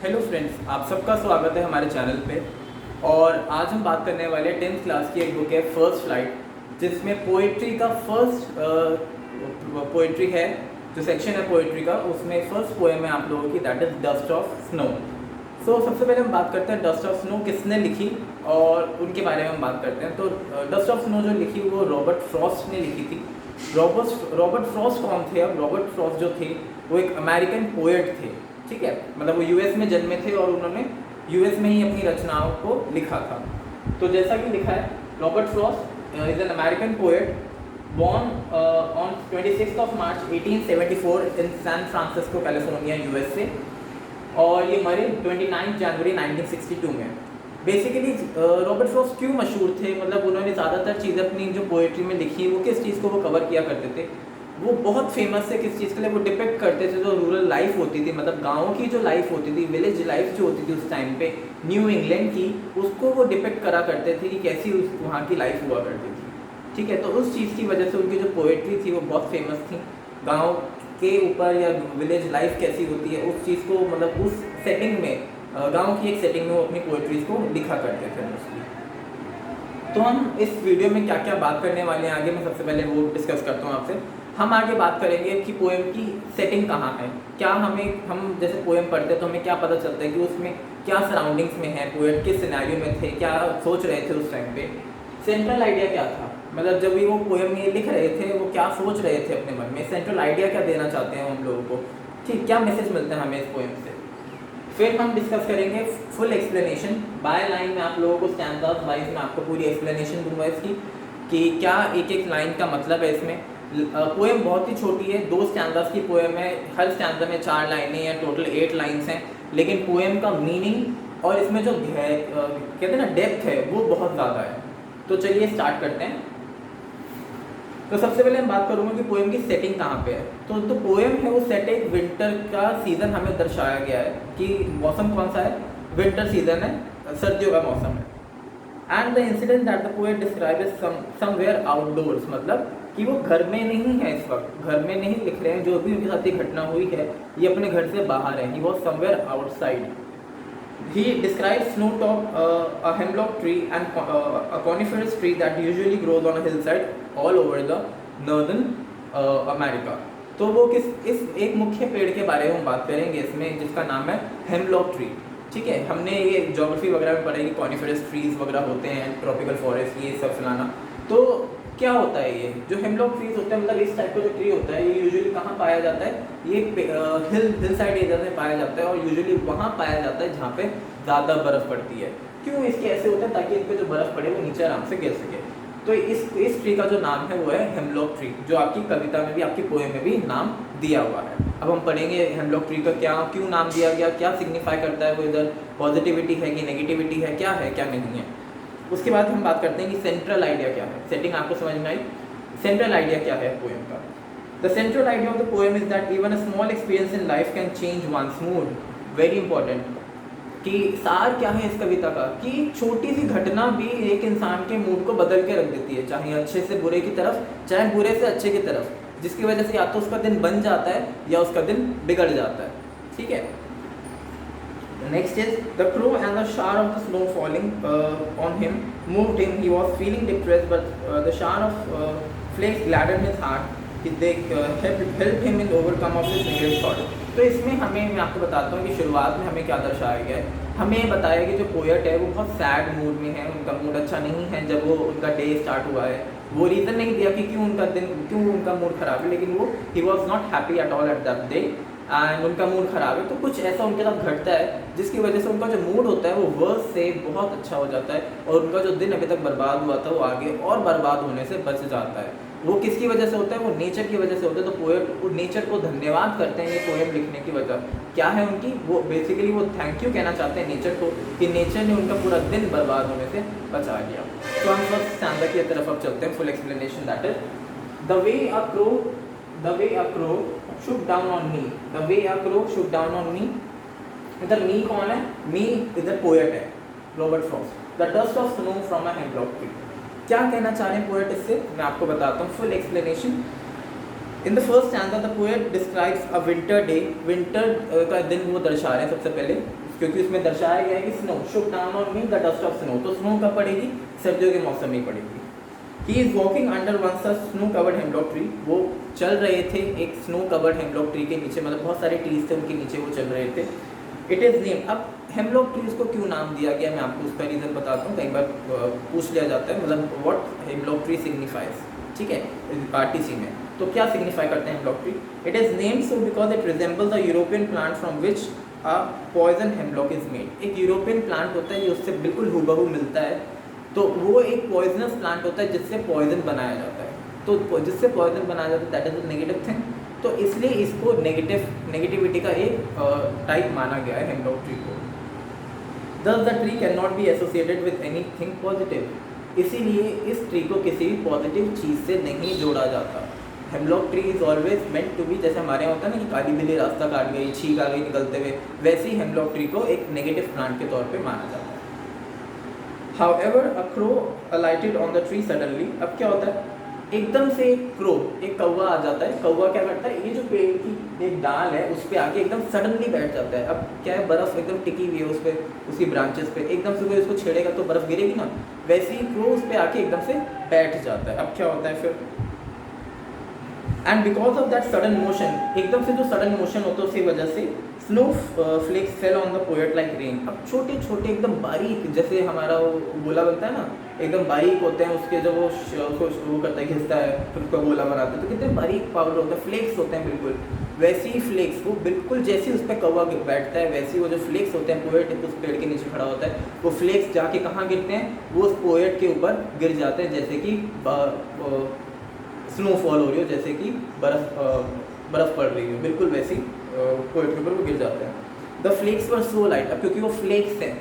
Hello friends, आप सबका स्वागत है हमारे चैनल पे। और आज हम बात करने वाले हैं 10th क्लास की एक बुक है फर्स्ट फ्लाइट, जिसमें पोइट्री का फर्स्ट पोइट्री है। जो सेक्शन है पोइट्री का, उसमें फर्स्ट पोएम है आप लोगों की, that is dust of snow. So सबसे पहले हम बात करते हैं डस्ट ऑफ स्नो किसने लिखी और उनके बारे में हम बात करते हैं। तो डस्ट ऑफ स्नो जो लिखी वो रॉबर्ट फ्रॉस्ट ने लिखी थी। रॉबर्ट फ्रॉस्ट कौन थे? अब रॉबर्ट फ्रॉस्ट जो थे वो एक अमेरिकन पोएट थे, ठीक है। मतलब वो यूएस में जन्मे थे और उन्होंने यूएस में ही अपनी रचनाओं को लिखा था। तो जैसा कि लिखा है, Robert Frost is an American poet born on 26th of March 1874 in San Francisco, California, USA. और ये मरे 29 जनवरी 1962 में। बेसिकली रॉबर्ट फ्रॉस्ट क्यों मशहूर थे? मतलब उन्होंने ज़्यादातर चीज़ें अपनी जो पोएट्री में लिखी वो किस चीज़ को वो कवर किया करते थे? वो बहुत फेमस है किस चीज़ के लिए? वो डिपेक्ट करते थे जो रूरल लाइफ होती थी, मतलब गाँव की जो लाइफ होती थी, विलेज लाइफ जो होती थी उस टाइम पे न्यू इंग्लैंड की, उसको वो डिपेक्ट करा करते थे कि कैसी वहाँ की लाइफ हुआ करती थी, ठीक है। तो उस चीज़ की वजह से उनकी जो पोएट्री थी वो बहुत फेमस थी। गाँव के ऊपर या विलेज लाइफ कैसी होती है उस चीज़ को, मतलब उस सेटिंग में, गांव की एक सेटिंग में वो अपनी पोएट्रीज को लिखा करते थे मोस्टली। तो हम इस वीडियो में क्या क्या बात करने वाले हैं आगे, मैं सबसे पहले वो डिस्कस करता हूँ आपसे। हम आगे बात करेंगे कि पोएम की सेटिंग कहाँ है, क्या हम जैसे पोएम पढ़ते हैं तो हमें क्या पता चलता है कि उसमें क्या सराउंडिंग्स में है, पोएट किस सिनेरियो में थे, क्या सोच रहे थे उस टाइम पे, सेंट्रल आइडिया क्या था। मतलब जब भी वो पोएम ये लिख रहे थे वो क्या सोच रहे थे अपने मन में, सेंट्रल आइडिया क्या देना चाहते हैं हम लोगों को, ठीक, क्या मैसेज मिलते हैं हमें इस पोएम से। फिर हम डिस्कस करेंगे फुल एक्सप्लेनेशन बाय लाइन में, आप लोगों को स्टैंजास वाइज में आपको पूरी एक्सप्लेनेशन दूंगा इसकी कि क्या एक एक लाइन का मतलब है इसमें। पोएम बहुत ही छोटी है, 2 स्टैंजास की पोएम है, हर स्टैंजा में 4 लाइनें हैं, टोटल 8 लाइन्स हैं। लेकिन पोएम का मीनिंग और इसमें जो कहते हैं ना डेप्थ है वो बहुत ज़्यादा है। तो चलिए स्टार्ट करते हैं। तो सबसे पहले मैं बात करूँगा कि पोएम की सेटिंग कहाँ पे है। तो पोएम है वो सेट एक विंटर का सीज़न हमें दर्शाया गया है कि मौसम कौन सा है, विंटर सीज़न है, सर्दियों का मौसम है। And the incident that the poet describe is somewhere outdoors, मतलब कि वो घर में नहीं है, इस वक्त घर में नहीं लिख रहे हैं, जो भी उनके साथ ये घटना हुई है ये अपने घर से बाहर है, he was somewhere outside. He describes snow top, a hemlock tree and a coniferous tree that usually grows on a hillside all over the northern America. तो वो इस एक मुख्य पेड़ के बारे में हम बात करेंगे इसमें, जिसका नाम है हेमलॉक ट्री, ठीक है। हमने ये ज्योग्राफी वगैरह में पढ़ा है कि कॉनिफरस ट्रीज वगैरह होते हैं, ट्रॉपिकल फॉरेस्ट, ये सब फलाना। तो क्या होता है ये जो हेमलॉक ट्रीज होते हैं, मतलब इस टाइप का जो ट्री होता है ये यूजुअली कहाँ पाया जाता है? ये हिल साइड एरिया में पाया जाता है और यूजुअली वहाँ पाया जाता है जहाँ पे ज़्यादा बर्फ़ पड़ती है। क्यों इसके ऐसे होते हैं? ताकि इन पे जो बर्फ़ पड़े वो नीचे आराम से गिर सके। तो इस ट्री का जो नाम है वो है हेमलॉक ट्री, जो आपकी कविता में भी, आपकी पोएम में भी नाम दिया हुआ है। अब हम पढ़ेंगे हेमलॉक ट्री का क्यों नाम दिया गया, क्या सिग्निफाई करता है वो, इधर पॉजिटिविटी है कि नेगेटिविटी है, क्या नहीं है। उसके बाद हम बात करते हैं कि सेंट्रल आइडिया क्या है। सेटिंग आपको समझ में आई? सेंट्रल आइडिया क्या है पोएम का? The central idea of the poem is that even a small experience in life can change one's mood. Very important. कि सार क्या है इस कविता का कि छोटी सी घटना भी एक इंसान के मूड को बदल के रख देती है, चाहे अच्छे से बुरे की तरफ, चाहे बुरे से अच्छे की तरफ, जिसकी वजह से या तो उसका दिन बन जाता है या उसका दिन बिगड़ जाता है, ठीक है। Next is the crow and the shower of the snow falling on him moved him. He was feeling depressed, but the shower of flakes gladdened his heart. They helped him in overcome of his negative thought. तो इसमें मैं आपको बताता हूँ कि शुरुआत में हमें क्या दर्शाया गया है। हमें बताया कि जो पोएट है वो बहुत सैड मूड में है, उनका मूड अच्छा नहीं है जब वो उनका डे स्टार्ट हुआ है। वो रीज़न नहीं दिया कि क्यों उनका मूड ख़राब है, लेकिन वो he was not happy at all at that day and उनका मूड ख़राब है। तो कुछ ऐसा उनके साथ घटता है जिसकी वजह से उनका जो मूड होता है वो वर्स से बहुत अच्छा हो जाता है और उनका जो दिन अभी तक बर्बाद हुआ था वो आगे और बर्बाद होने से बच जाता है। वो किसकी वजह से होता है? वो नेचर की वजह से होता है। तो पोएट नेचर को धन्यवाद करते हैं ये पोएम लिखने की वजह क्या है उनकी, वो बेसिकली वो थैंक यू कहना चाहते हैं नेचर को कि नेचर ने उनका पूरा दिन बर्बाद होने से बचा लिया। तो हम फर्स्ट स्टैंजा की तरफ अब चलते हैं, full explanation that is the way a crow shook down on me, the way a crow shook down on me। इधर मी कौन है? मी इधर पोएट है, Robert Frost. The dust of snow from a hemlock tree. क्या कहना चाह रहे हैं पोएट इससे, मैं आपको बताता हूँ full explanation. In the first stanza the poet describes a winter day, winter का दिन वो दर्शा रहे हैं सबसे पहले, क्योंकि इसमें दर्शाया गया है कि snow should down on me the dust of snow, तो स्नो कब पड़ेगी, सर्दियों के मौसम में पड़ेगी। He is walking under one such snow covered hemlock tree, वो चल रहे थे एक स्नो कवर्ड हेमलॉक ट्री के नीचे, मतलब बहुत सारे ट्रीज थे उनके नीचे वो चल रहे थे। इट इज़ नेम, अब हेमलॉक ट्रीज को क्यों नाम दिया गया मैं आपको उसका रीज़न बताता हूँ, कई बार पूछ लिया जाता है, मतलब व्हाट हेमलॉक ट्री सिग्निफाइज, ठीक है, आरटीसी में तो क्या सिग्निफाई करते हैं hemlock tree. It is named so because it resemble the European plant from which a poison hemlock is made, एक यूरोपियन प्लांट होता है ये उससे बिल्कुल हूबहू मिलता है, तो वो एक पॉइजनस प्लांट होता है जिससे पॉइजन बनाया जाता है, तो जिससे पॉइजन बनाया जाता है that is the negative thing, तो इसलिए इसको नेगेटिविटी का एक टाइप माना गया है हेमलॉक ट्री को। Thus the tree cannot be associated with anything positive, इसीलिए इस ट्री को किसी भी पॉजिटिव चीज़ से नहीं जोड़ा जाता। Hemlock tree is always meant to be, जैसे हमारे यहाँ होता है ना कि काली बिल्ली रास्ता काट गई, छींक आ गई निकलते हुए, वैसे ही हेमलॉक ट्री को एक नेगेटिव प्लांट के तौर पे माना जाता है। However, a crow alighted on the tree suddenly, अब क्या होता है, एकदम से एक क्रो, एक कौवा आ जाता है, कौवा क्या करता है, ये जो पेड़ की एक डाल है उस पर आके एकदम सडनली बैठ जाता है। अब क्या है, बर्फ़ एकदम टिकी हुई है उस पर, उसकी ब्रांचेस पे, एकदम से कोई उसको छेड़ेगा तो बर्फ़ गिरेगी ना, वैसे ही क्रो उस पर आके एकदम से बैठ जाता है। अब क्या होता है फिर, and because of that sudden motion, एकदम से जो सडन मोशन होता है उसी वजह से snow flakes fell on the poet like rain, अब छोटे छोटे एकदम बारीक, जैसे हमारा वो गोला बनता है ना, एकदम बारीक होते हैं उसके, जब वो करता है घिसता है फिर उसका गोला बनाता है तो कितने बारीक पाउडर होता है, फ्लेक्स होते हैं बिल्कुल वैसे ही फ्लेक्स, वो बिल्कुल जैसे ही उस पर कौवा बैठता है वैसे ही वो जो फ्लेक्स होते हैं, पोएट उस पेड़ के नीचे खड़ा होता है, वो फ्लेक्स जाके कहाँ गिरते हैं, वो उस पोएट के ऊपर गिर जाते हैं, जैसे कि स्नोफॉल हो रही हो, जैसे कि बर्फ़ पड़ रही हो, बिल्कुल वैसी पोएट के ऊपर वो गिर जाते हैं। The flakes were so light, अब क्योंकि वो फ्लेक्स हैं,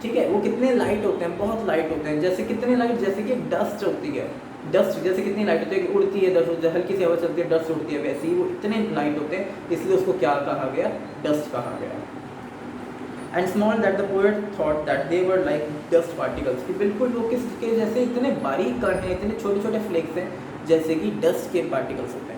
ठीक है, वो कितने लाइट होते हैं, बहुत लाइट होते हैं, जैसे कितने लाइट, जैसे कि डस्ट होती है, डस्ट जैसे कितनी लाइट होती है कि उड़ती है, डस्ट हल्की सी हवा चलती है डस्ट उड़ती है, वैसे ही वो इतने लाइट होते हैं, इसलिए उसको क्या कहा गया, डस्ट कहा गया। And small that the poet thought that they were like dust particles, कि बिल्कुल वो किसके जैसे इतने बारीक कण हैं, इतने छोटे छोटे फ्लेक्स हैं, जैसे कि डस्ट के पार्टिकल्स होते हैं।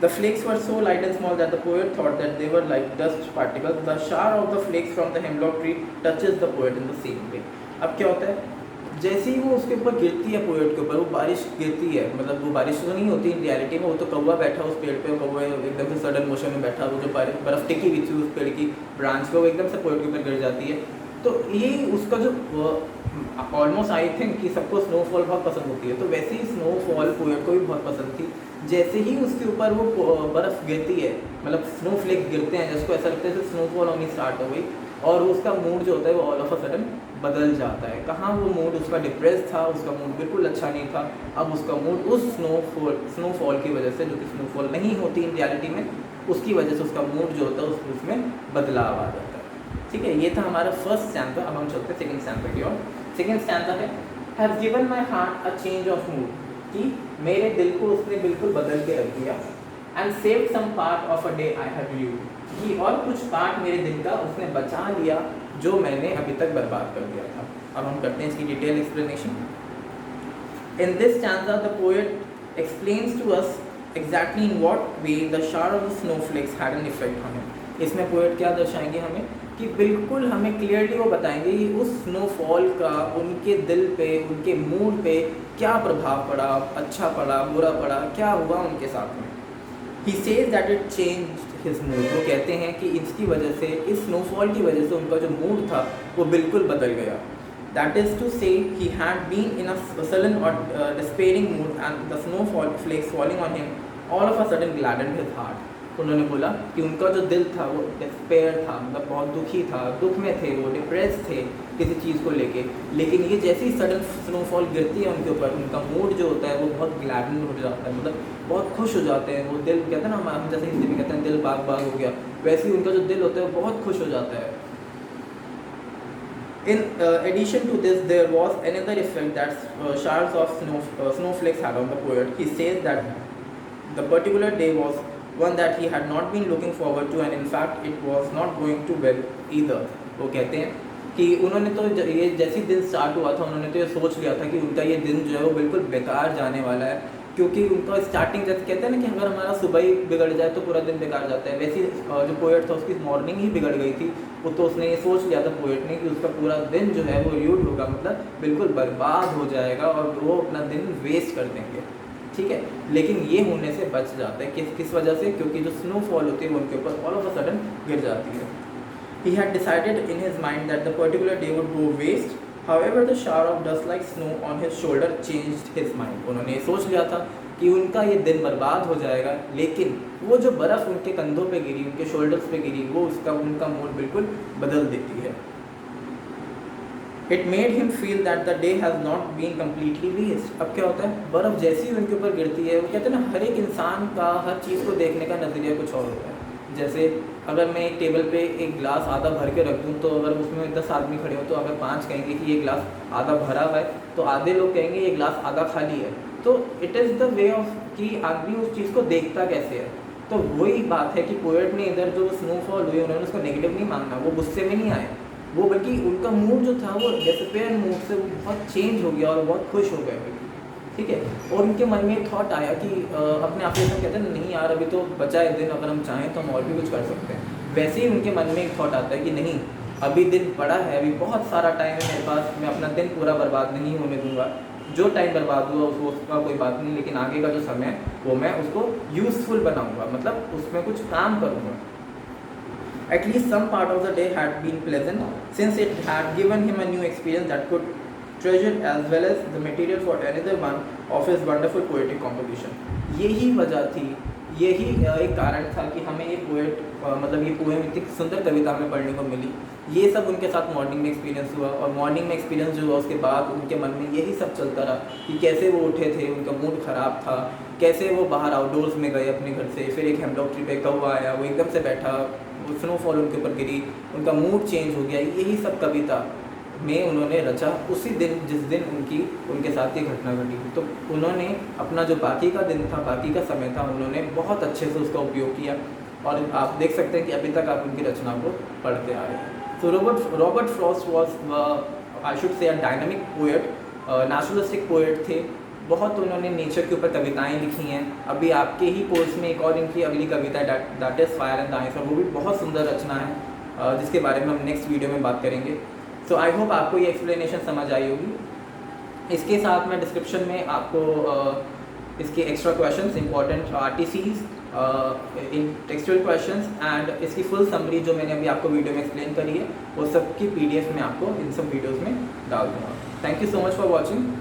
The flakes were so light and small that the poet thought that they were like dust particles. The shower of the flakes from the hemlock tree touches the poet in the same way. अब क्या होता है, जैसे ही वो उसके ऊपर गिरती है, पोएट के ऊपर वो बारिश गिरती है, मतलब वो बारिश तो नहीं होती रियलिटी में, वो तो कौवा बैठा उस पेड़ पे, कौवा एकदम से सडन मोशन में बैठा, वो जो बर्फ़ टिकी हुई थी उस पेड़ की ब्रांच पे, वो एकदम से पोएट के ऊपर गिर जाती है। तो ये उसका जो ऑलमोस्ट आई थिंक कि सबको स्नोफॉल बहुत पसंद होती है, तो वैसे ही स्नोफॉल पोएट को भी बहुत पसंद थी। जैसे ही उसके ऊपर वो बर्फ़ गिरती है, मतलब स्नो फ्लेक्स गिरते हैं, जिसको ऐसा लगता है जैसे स्नोफॉल होनी स्टार्ट हो गई, और उसका मूड जो होता है वो ऑल ऑफ अ सडन बदल जाता है। कहाँ वो मूड उसका डिप्रेस था, उसका मूड बिल्कुल अच्छा नहीं था, अब उसका मूड उस स्नोफॉल की वजह से, जो कि स्नोफॉल नहीं होती इन रियलिटी में, उसकी वजह से उसका मूड जो होता है उसमें बदलाव आ जाता है। ठीक है, ये था हमारा फर्स्ट स्टैंजा। अब हम चलते हैं सेकंड स्टैंजा की ओर। सेकंड स्टैंजा है, has given my heart a change of mood, कि मेरे दिल को उसने बिल्कुल बदल के रख दिया। And save some part of a day I have rued, कि और कुछ पार्ट मेरे दिन का उसने बचा लिया जो मैंने अभी तक बर्बाद कर दिया था। अब हम करते हैं इसकी detail explanation. In this stanza the poet explains to us exactly in what way the shower of the snowflakes had an effect on him. इसमें पोएट क्या दर्शाएंगे हमें, कि बिल्कुल हमें क्लियरली वो बताएंगे कि उस स्नोफॉल का उनके दिल पे, उनके मूड पे क्या प्रभाव पड़ा, अच्छा पड़ा, बुरा पड़ा, क्या हुआ उनके साथ में। He says that it change his mood, वो कहते हैं कि इसकी वजह से, इस स्नोफॉल की वजह से उनका जो मूड था वो बिल्कुल बदल गया। That is to say he had been in a sudden और despairing mood and the snowfall flakes falling on him all of a sudden gladdened his heart. उन्होंने बोला कि उनका जो दिल था वो डिस्पेयर था, मतलब बहुत दुखी था, दुख में थे, वो डिप्रेस थे किसी चीज़ को लेके, लेकिन ये जैसे ही सडन स्नोफॉल गिरती है उनके ऊपर, उनका मूड जो होता है वो बहुत ग्लैडन हो जाता है, मतलब बहुत खुश हो जाते हैं। वो दिल कहते हैं ना, हम जैसे हिंदी में कहते हैं दिल बाग बाग हो गया, वैसे ही उनका जो दिल होता है वो बहुत खुश हो जाता है। In addition to this, there was another effect that showers of snowflakes had on the poet. He says that the particular day was one that he had not been looking forward to, and in fact it was not going too well either. वो कहते हैं कि उन्होंने तो ये जैसे दिन start हुआ था, उन्होंने तो ये सोच लिया था कि उनका ये दिन जो है वो बिल्कुल बेकार जाने वाला है, क्योंकि उनका स्टार्टिंग जैसे कहते हैं ना कि अगर हमारा सुबह ही बिगड़ जाए तो पूरा दिन बेकार जाता है, वैसे जो पोएट था उसकी मॉर्निंग ही बिगड़ गई थी। वो तो उसने ये सोच लिया था पोएट ने कि उसका पूरा दिन जो है वो र्यूड होगा, मतलब बिल्कुल बर्बाद हो जाएगा और वो अपना दिन वेस्ट कर देंगे, ठीक है। लेकिन ये होने से बच जाता है, किस वजह से? क्योंकि जो स्नोफॉल होती है वो उनके ऊपर ऑल ऑफ अ सडन गिर जाती है। He had decided in his mind that the particular day would go waste. However, the shower of dust like snow on his shoulder changed his mind. उन्होंने सोच लिया था कि उनका ये दिन बर्बाद हो जाएगा, लेकिन वो जो बर्फ़ उनके कंधों पे गिरी, उनके शोल्डर्स पे गिरी, वो उनका मूड बिल्कुल बदल देती है। It made him feel that the day has not been completely waste. अब क्या होता है, बर्फ़ जैसी ही उनके ऊपर गिरती है, वो कहते हैं ना हर एक इंसान का हर चीज़ को देखने का नज़रिया कुछ और होता है। जैसे अगर मैं एक टेबल पे एक गिलास आधा भर के रख दूँ, तो अगर उसमें 10 आदमी खड़े हो तो अगर 5 कहेंगे कि ये गिलास आधा भरा हुआ है, तो आधे लोग कहेंगे ये गिलास आधा खाली है। तो it is the way of कि आदमी उस चीज़ को देखता कैसे है। तो वही बात है कि पोएट ने इधर जो स्नोफॉल हुई उन्होंने उसको नेगेटिव नहीं मांगना, वो गुस्से में नहीं आए, वो बल्कि उनका मूड जो था वो डिसअपियर मूड से बहुत चेंज हो गया और बहुत खुश हो गए, ठीक है। और उनके मन में एक थॉट आया कि अपने आप से कहते हैं नहीं यार अभी तो बचा है दिन, अगर हम चाहें तो हम और भी कुछ कर सकते हैं। वैसे ही उनके मन में एक थॉट आता है कि नहीं अभी दिन पड़ा है, अभी बहुत सारा टाइम है मेरे पास, मैं अपना दिन पूरा बर्बाद नहीं होने दूंगा। जो टाइम बर्बाद हुआ उसका कोई बात नहीं, लेकिन आगे का जो समय है वो मैं उसको यूज़फुल बनाऊंगा, मतलब उसमें कुछ काम करूँगा। At least some part of the day had been pleasant, since it had given him a new experience that could treasure as well as the material for another one of his wonderful poetic composition. यही वजह थी, यही एक कारण था कि हमें ये पोएट मतलब ये पोएम इतनी सुंदर कविता में पढ़ने को मिली। ये सब उनके साथ मॉर्निंग में एक्सपीरियंस हुआ, और मॉर्निंग में एक्सपीरियंस जो हुआ उसके बाद उनके मन में यही सब चलता रहा कि कैसे वो उठे थे, उनका मूड ख़राब था, कैसे वो बाहर आउटडोर्स में गए अपने घर से, फिर एक हेमलॉक ट्री पे कौवा आया, वो एकदम से बैठा, वो स्नोफॉल उनके ऊपर गिरी, उनका मूड चेंज हो गया। यही सब कविता में उन्होंने रचा उसी दिन जिस दिन उनके साथ ये घटना घटी। तो उन्होंने अपना जो बाकी का दिन था, बाकी का समय था, उन्होंने बहुत अच्छे से उसका उपयोग किया, और आप देख सकते हैं कि अभी तक आप उनकी रचना को पढ़ते आ रहे हैं। तो Robert Frost was I should say a dynamic poet, naturalistic poet थे। बहुत उन्होंने नेचर के ऊपर कविताएं लिखी हैं। अभी आपके ही कोर्स में एक और इनकी अगली कविता है that is fire and the ice, और वो भी बहुत सुंदर रचना है जिसके बारे में हम नेक्स्ट वीडियो में बात करेंगे। सो आई होप आपको ये एक्सप्लेनेशन समझ आई होगी। इसके साथ मैं डिस्क्रिप्शन में आपको इसके extra questions, important RTCs, in textual questions and इसकी फुल समरी जो मैंने अभी आपको वीडियो में एक्सप्लेन करी है वो सब की PDF में आपको इन सब वीडियोज़ में डाल दूँगा। Thank you so much for watching.